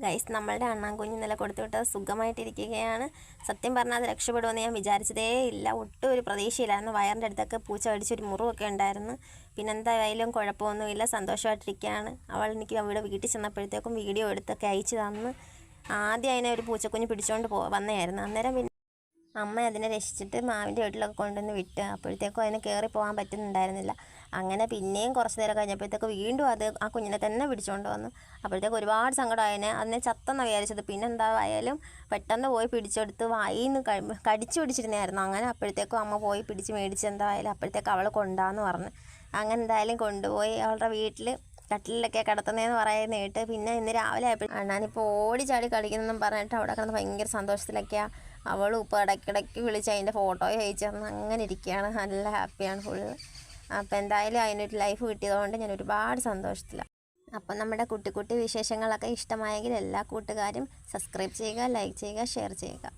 Guys, നമ്മളുടെ അണ്ണാൻകുഞ്ഞ് ഇന്നലെ കൊടുത്തു വിട്ടത് സുഖമായിട്ടിരിക്കുകയാണ്. സത്യം പറഞ്ഞാൽ അത് രക്ഷപ്പെടുമെന്ന് ഞാൻ വിചാരിച്ചതേ ഇല്ല. ഒട്ടും ഒരു പ്രതീക്ഷയില്ലായിരുന്നു. വയറിൻ്റെ അടുത്തൊക്കെ പൂച്ച കടിച്ചൊരു മുറിവൊക്കെ ഉണ്ടായിരുന്നു. പിന്നെ എന്തായാലും കുഴപ്പമൊന്നുമില്ല, സന്തോഷമായിട്ടിരിക്കുകയാണ്. അവൾ എനിക്ക് അവിടെ വീട്ടിൽ ചെന്നപ്പോഴത്തേക്കും വീഡിയോ എടുത്തൊക്കെ അയച്ചു തന്ന്. ആദ്യം അതിനെ ഒരു പൂച്ചക്കുഞ്ഞ് പിടിച്ചുകൊണ്ട് വന്നതായിരുന്നു. അന്നേരം പിന്നെ അമ്മ അതിനെ രക്ഷിച്ചിട്ട് മാവിൻ്റെ വീട്ടിലൊക്കെ കൊണ്ടുവന്ന് വിട്ട്. അപ്പോഴത്തേക്കും അതിന് കയറി പോകാൻ പറ്റുന്നുണ്ടായിരുന്നില്ല. അങ്ങനെ പിന്നെയും കുറച്ച് നേരം കഴിഞ്ഞപ്പോഴത്തേക്ക് വീണ്ടും അത് ആ കുഞ്ഞിനെ തന്നെ പിടിച്ചുകൊണ്ട് വന്നു. അപ്പോഴത്തേക്ക് ഒരുപാട് സങ്കടമായതിനെ. അതിനെ ചത്തെന്ന് വിചാരിച്ചത്. പിന്നെ എന്തായാലും പെട്ടെന്ന് പോയി പിടിച്ചെടുത്ത് വായിൽ നിന്ന് കടിച്ചു പിടിച്ചിരുന്നായിരുന്നു. അങ്ങനെ അപ്പോഴത്തേക്കും അമ്മ പോയി പിടിച്ച് മേടിച്ച് എന്തായാലും അപ്പോഴത്തേക്ക് അവൾ കൊണ്ടാന്ന് പറഞ്ഞു. അങ്ങനെ എന്തായാലും കൊണ്ടുപോയി അവളുടെ വീട്ടിൽ കട്ടിലൊക്കെ കിടത്തുന്നതെന്ന് പറയുന്ന കേട്ട്. പിന്നെ ഇന്ന് രാവിലെ ആയപ്പോൾ അണ്ണാനിപ്പോൾ ഓടിച്ചാടി കളിക്കുന്നതെന്നും പറഞ്ഞിട്ട് അവിടെ കിടന്ന് ഭയങ്കര സന്തോഷത്തിലൊക്കെയാണ്. അവളും ഇപ്പോൾ ഇടയ്ക്കിടയ്ക്ക് വിളിച്ച് അതിൻ്റെ ഫോട്ടോയും അയച്ചു തന്ന് അങ്ങനെ ഇരിക്കുകയാണ്. നല്ല ഹാപ്പിയാണ് ഫുള്ള്. അപ്പോൾ എന്തായാലും അതിനൊരു ലൈഫ് കിട്ടിയതുകൊണ്ട് ഞാൻ ഒരുപാട് സന്തോഷത്തിലാണ്. അപ്പം നമ്മുടെ കുട്ടി കുട്ടി വിശേഷങ്ങളൊക്കെ ഇഷ്ടമായെങ്കിൽ എല്ലാ കൂട്ടുകാരും സബ്സ്ക്രൈബ് ചെയ്യുക, ലൈക്ക് ചെയ്യുക, ഷെയർ ചെയ്യുക.